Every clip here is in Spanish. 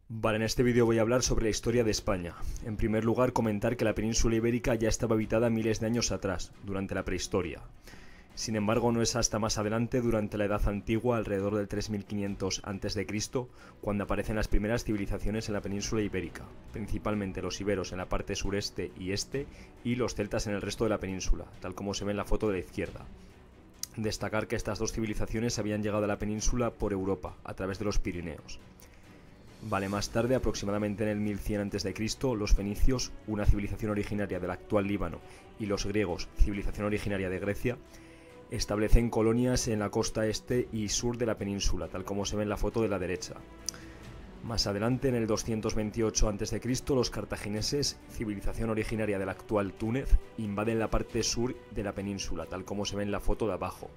Vale, en este vídeo voy a hablar sobre la historia de España. En primer lugar, comentar que la península ibérica ya estaba habitada miles de años atrás, durante la prehistoria. Sin embargo, no es hasta más adelante, durante la Edad Antigua, alrededor del 3500 a.C., cuando aparecen las primeras civilizaciones en la península ibérica, principalmente los iberos en la parte sureste y este, y los celtas en el resto de la península, tal como se ve en la foto de la izquierda. Destacar que estas dos civilizaciones habían llegado a la península por Europa, a través de los Pirineos. Vale, más tarde, aproximadamente en el 1100 a.C., los fenicios, una civilización originaria del actual Líbano, y los griegos, civilización originaria de Grecia, establecen colonias en la costa este y sur de la península, tal como se ve en la foto de la derecha. Más adelante, en el 228 a.C., los cartagineses, civilización originaria del actual Túnez, invaden la parte sur de la península, tal como se ve en la foto de abajo.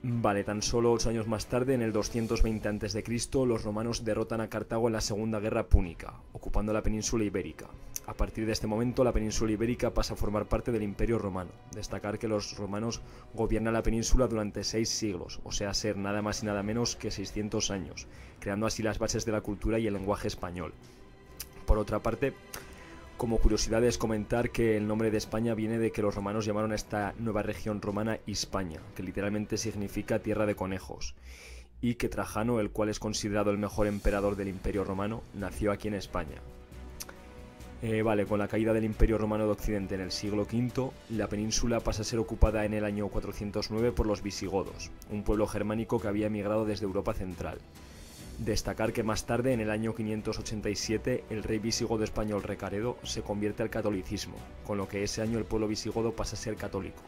Vale, tan solo 8 años más tarde, en el 220 a.C., los romanos derrotan a Cartago en la Segunda Guerra Púnica, ocupando la península ibérica. A partir de este momento, la península ibérica pasa a formar parte del Imperio Romano. Destacar que los romanos gobiernan la península durante 6 siglos, o sea, ser nada más y nada menos que 600 años, creando así las bases de la cultura y el lenguaje español. Por otra parte, como curiosidad es comentar que el nombre de España viene de que los romanos llamaron a esta nueva región romana Hispania, que literalmente significa tierra de conejos, y que Trajano, el cual es considerado el mejor emperador del Imperio Romano, nació aquí en España. Vale, con la caída del Imperio Romano de Occidente en el siglo V, la península pasa a ser ocupada en el año 409 por los visigodos, un pueblo germánico que había emigrado desde Europa Central. Destacar que más tarde, en el año 587, el rey visigodo español Recaredo se convierte al catolicismo, con lo que ese año el pueblo visigodo pasa a ser católico.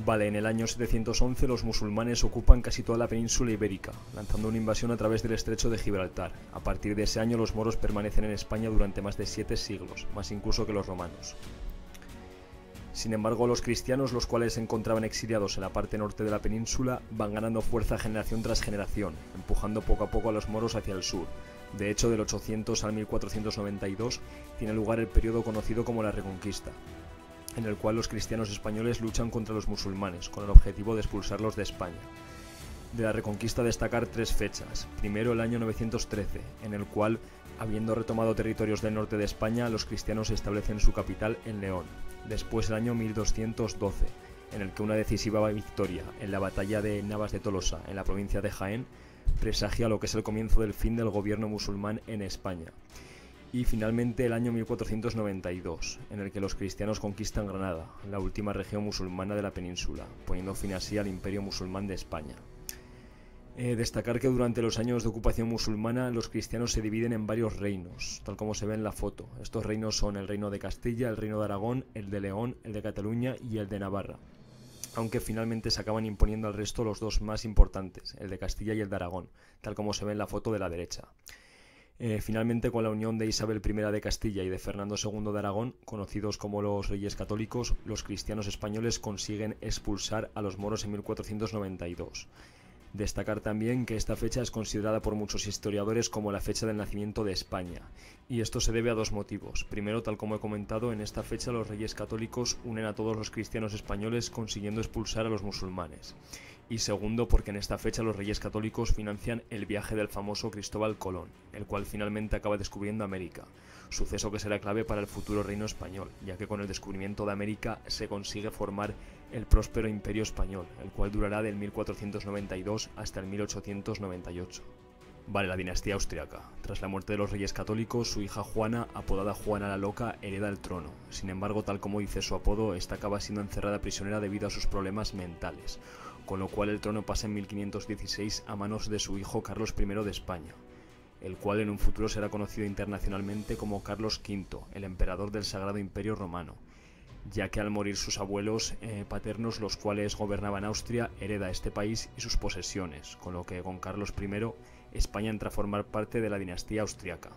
Vale, en el año 711 los musulmanes ocupan casi toda la península ibérica, lanzando una invasión a través del estrecho de Gibraltar. A partir de ese año los moros permanecen en España durante más de 7 siglos, más incluso que los romanos. Sin embargo, los cristianos, los cuales se encontraban exiliados en la parte norte de la península, van ganando fuerza generación tras generación, empujando poco a poco a los moros hacia el sur. De hecho, del 800 al 1492 tiene lugar el periodo conocido como la Reconquista, en el cual los cristianos españoles luchan contra los musulmanes, con el objetivo de expulsarlos de España. De la Reconquista destacar 3 fechas. Primero, el año 913, en el cual, habiendo retomado territorios del norte de España, los cristianos establecen su capital en León. Después, el año 1212, en el que una decisiva victoria en la batalla de Navas de Tolosa, en la provincia de Jaén, presagia lo que es el comienzo del fin del gobierno musulmán en España. Y finalmente el año 1492, en el que los cristianos conquistan Granada, la última región musulmana de la península, poniendo fin así al imperio musulmán de España. Destacar que durante los años de ocupación musulmana los cristianos se dividen en varios reinos, tal como se ve en la foto. Estos reinos son el reino de Castilla, el reino de Aragón, el de León, el de Cataluña y el de Navarra, aunque finalmente se acaban imponiendo al resto los dos más importantes, el de Castilla y el de Aragón, tal como se ve en la foto de la derecha. Finalmente, con la unión de Isabel I de Castilla y de Fernando II de Aragón, conocidos como los Reyes Católicos, los cristianos españoles consiguen expulsar a los moros en 1492. Destacar también que esta fecha es considerada por muchos historiadores como la fecha del nacimiento de España, y esto se debe a 2 motivos. Primero, tal como he comentado, en esta fecha los reyes católicos unen a todos los cristianos españoles consiguiendo expulsar a los musulmanes. Y segundo, porque en esta fecha los reyes católicos financian el viaje del famoso Cristóbal Colón, el cual finalmente acaba descubriendo América, suceso que será clave para el futuro reino español, ya que con el descubrimiento de América se consigue formar el próspero Imperio Español, el cual durará del 1492 hasta el 1898. Vale, la dinastía austriaca. Tras la muerte de los reyes católicos, su hija Juana, apodada Juana la Loca, hereda el trono. Sin embargo, tal como dice su apodo, esta acaba siendo encerrada prisionera debido a sus problemas mentales, con lo cual el trono pasa en 1516 a manos de su hijo Carlos I de España, el cual en un futuro será conocido internacionalmente como Carlos V, el emperador del Sagrado Imperio Romano, ya que al morir sus abuelos paternos, los cuales gobernaban Austria, hereda este país y sus posesiones, con lo que con Carlos I España entra a formar parte de la dinastía austriaca.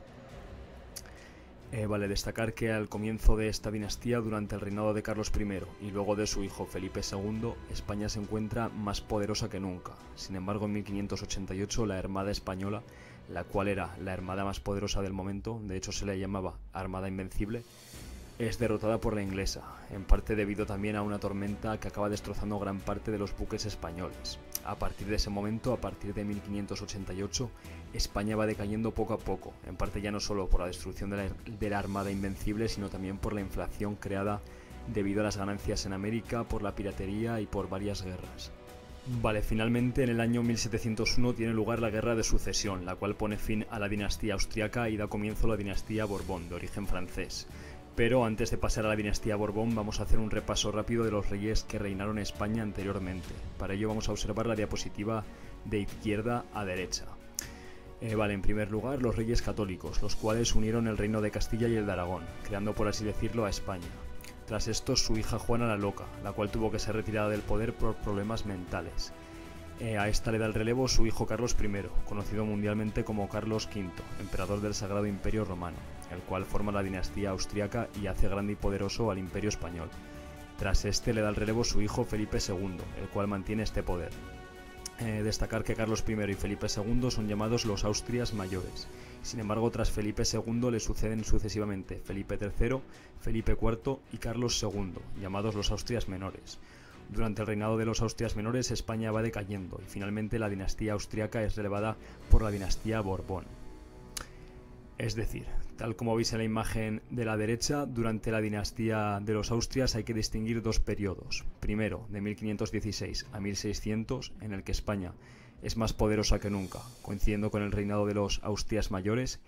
Vale destacar que al comienzo de esta dinastía, durante el reinado de Carlos I y luego de su hijo Felipe II, España se encuentra más poderosa que nunca. Sin embargo, en 1588 la Armada Española, la cual era la armada más poderosa del momento, de hecho se le llamaba Armada Invencible, es derrotada por la inglesa, en parte debido también a una tormenta que acaba destrozando gran parte de los buques españoles. A partir de ese momento, a partir de 1588, España va decayendo poco a poco, en parte ya no solo por la destrucción de la Armada Invencible, sino también por la inflación creada debido a las ganancias en América, por la piratería y por varias guerras. Vale, finalmente en el año 1701 tiene lugar la Guerra de Sucesión, la cual pone fin a la dinastía austriaca y da comienzo a la dinastía Borbón, de origen francés. Pero antes de pasar a la dinastía Borbón vamos a hacer un repaso rápido de los reyes que reinaron en España anteriormente. Para ello vamos a observar la diapositiva de izquierda a derecha. Vale, en primer lugar los reyes católicos, los cuales unieron el reino de Castilla y el de Aragón, creando por así decirlo a España. Tras esto su hija Juana la Loca, la cual tuvo que ser retirada del poder por problemas mentales. A esta le da el relevo su hijo Carlos I, conocido mundialmente como Carlos V, emperador del Sagrado Imperio Romano, el cual forma la dinastía austriaca y hace grande y poderoso al Imperio Español. Tras este le da el relevo su hijo Felipe II, el cual mantiene este poder. Destacar que Carlos I y Felipe II son llamados los Austrias mayores. Sin embargo, tras Felipe II le suceden sucesivamente Felipe III, Felipe IV y Carlos II, llamados los Austrias menores. Durante el reinado de los Austrias menores, España va decayendo y finalmente la dinastía austriaca es relevada por la dinastía Borbón. Es decir, tal como veis en la imagen de la derecha, durante la dinastía de los Austrias hay que distinguir dos periodos. Primero, de 1516 a 1600, en el que España es más poderosa que nunca, coincidiendo con el reinado de los Austrias mayores,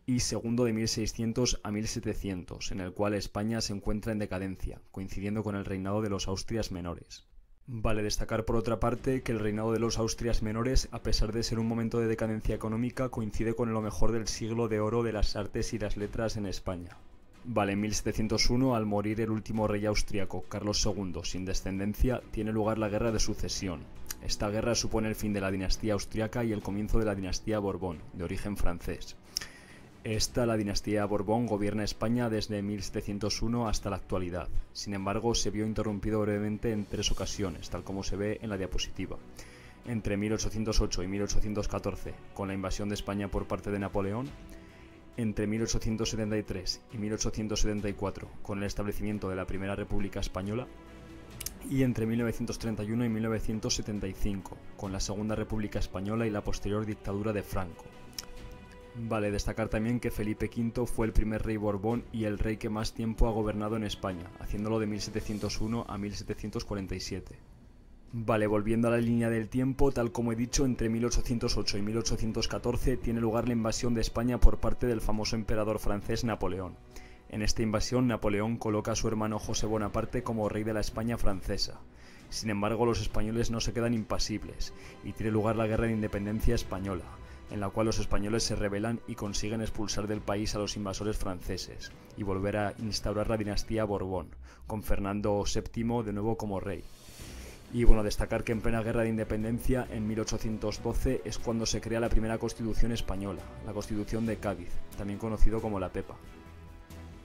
y segundo de 1600 a 1700, en el cual España se encuentra en decadencia, coincidiendo con el reinado de los Austrias menores. Vale destacar por otra parte que el reinado de los Austrias menores, a pesar de ser un momento de decadencia económica, coincide con lo mejor del siglo de oro de las artes y las letras en España. Vale, en 1701, al morir el último rey austriaco, Carlos II, sin descendencia, tiene lugar la Guerra de Sucesión. Esta guerra supone el fin de la dinastía austriaca y el comienzo de la dinastía Borbón, de origen francés. La dinastía Borbón, gobierna España desde 1701 hasta la actualidad. Sin embargo, se vio interrumpido brevemente en 3 ocasiones, tal como se ve en la diapositiva. Entre 1808 y 1814, con la invasión de España por parte de Napoleón. Entre 1873 y 1874, con el establecimiento de la Primera República Española. Y entre 1931 y 1975, con la Segunda República Española y la posterior dictadura de Franco. Vale destacar también que Felipe V fue el primer rey Borbón y el rey que más tiempo ha gobernado en España, haciéndolo de 1701 a 1747. Vale, volviendo a la línea del tiempo, tal como he dicho, entre 1808 y 1814 tiene lugar la invasión de España por parte del famoso emperador francés Napoleón. En esta invasión, Napoleón coloca a su hermano José Bonaparte como rey de la España francesa. Sin embargo, los españoles no se quedan impasibles y tiene lugar la Guerra de Independencia Española, en la cual los españoles se rebelan y consiguen expulsar del país a los invasores franceses y volver a instaurar la dinastía Borbón, con Fernando VII de nuevo como rey. Y bueno, destacar que en plena Guerra de Independencia, en 1812, es cuando se crea la primera Constitución española, la Constitución de Cádiz, también conocido como la Pepa.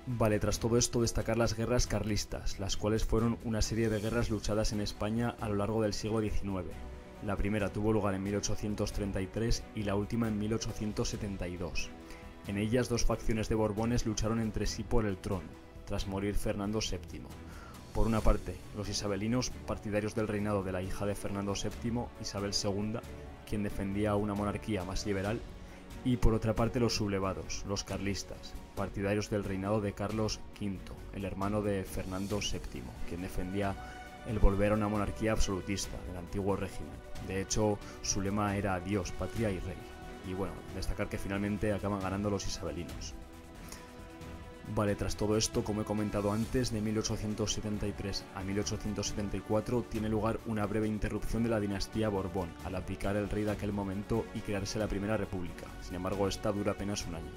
Vale, tras todo esto destacar las guerras carlistas, las cuales fueron una serie de guerras luchadas en España a lo largo del siglo XIX. La primera tuvo lugar en 1833 y la última en 1872. En ellas, 2 facciones de Borbones lucharon entre sí por el trono, tras morir Fernando VII. Por una parte, los isabelinos, partidarios del reinado de la hija de Fernando VII, Isabel II, quien defendía una monarquía más liberal, y por otra parte los sublevados, los carlistas, partidarios del reinado de Carlos V, el hermano de Fernando VII, quien defendía el volver a una monarquía absolutista del antiguo régimen. De hecho, su lema era Dios, patria y rey. Y bueno, destacar que finalmente acaban ganando los isabelinos. Vale, tras todo esto, como he comentado antes, de 1873 a 1874 tiene lugar una breve interrupción de la dinastía Borbón, al abdicar el rey de aquel momento y crearse la Primera República. Sin embargo, esta dura apenas un año.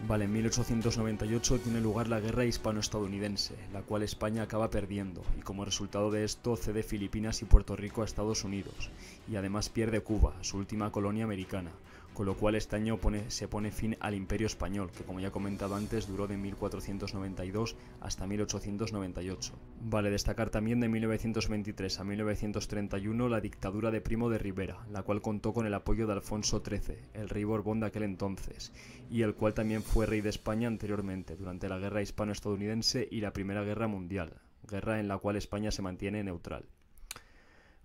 Vale, en 1898 tiene lugar la Guerra Hispano-Estadounidense, la cual España acaba perdiendo, y como resultado de esto cede Filipinas y Puerto Rico a Estados Unidos, y además pierde Cuba, su última colonia americana, con lo cual este año se pone fin al Imperio Español, que como ya he comentado antes duró de 1492 hasta 1898. Vale destacar también de 1923 a 1931 la dictadura de Primo de Rivera, la cual contó con el apoyo de Alfonso XIII, el rey Borbón de aquel entonces, y el cual también fue rey de España anteriormente, durante la Guerra Hispano-Estadounidense y la Primera Guerra Mundial, guerra en la cual España se mantiene neutral.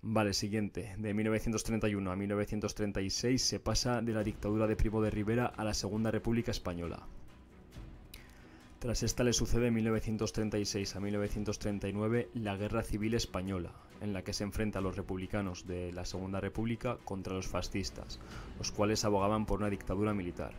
Vale, siguiente. De 1931 a 1936 se pasa de la dictadura de Primo de Rivera a la Segunda República Española. Tras esta le sucede de 1936 a 1939 la Guerra Civil Española, en la que se enfrenta a los republicanos de la Segunda República contra los fascistas, los cuales abogaban por una dictadura militar.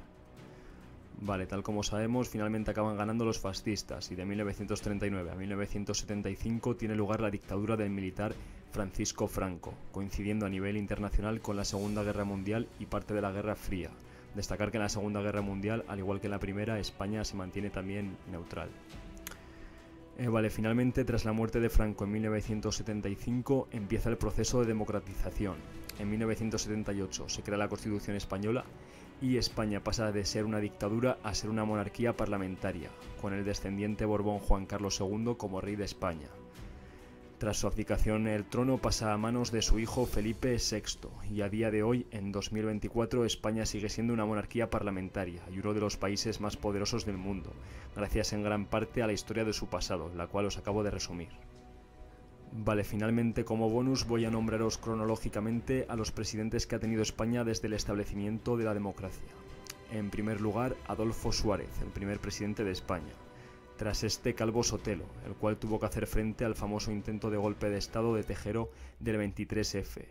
Vale, tal como sabemos, finalmente acaban ganando los fascistas y de 1939 a 1975 tiene lugar la dictadura del militar Francisco Franco, coincidiendo a nivel internacional con la Segunda Guerra Mundial y parte de la Guerra Fría. Destacar que en la Segunda Guerra Mundial, al igual que en la Primera, España se mantiene también neutral. Vale, finalmente, tras la muerte de Franco en 1975, empieza el proceso de democratización. En 1978 se crea la Constitución Española y España pasa de ser una dictadura a ser una monarquía parlamentaria, con el descendiente Borbón Juan Carlos II como rey de España. Tras su abdicación, el trono pasa a manos de su hijo Felipe VI, y a día de hoy, en 2024, España sigue siendo una monarquía parlamentaria y uno de los países más poderosos del mundo, gracias en gran parte a la historia de su pasado, la cual os acabo de resumir. Vale, finalmente como bonus voy a nombraros cronológicamente a los presidentes que ha tenido España desde el establecimiento de la democracia. En primer lugar, Adolfo Suárez, el primer presidente de España. Tras este, Calvo Sotelo, el cual tuvo que hacer frente al famoso intento de golpe de estado de Tejero del 23F.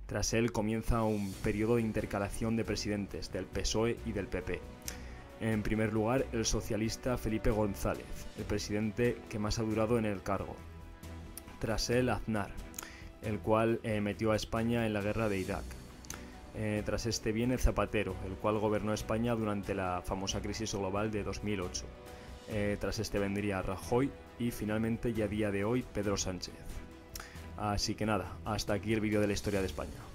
Tras él comienza un periodo de intercalación de presidentes del PSOE y del PP. En primer lugar, el socialista Felipe González, el presidente que más ha durado en el cargo. Tras él, Aznar, el cual metió a España en la guerra de Irak. Tras este viene Zapatero, el cual gobernó España durante la famosa crisis global de 2008. Tras este vendría Rajoy y finalmente y a día de hoy Pedro Sánchez. Así que nada, hasta aquí el vídeo de la historia de España.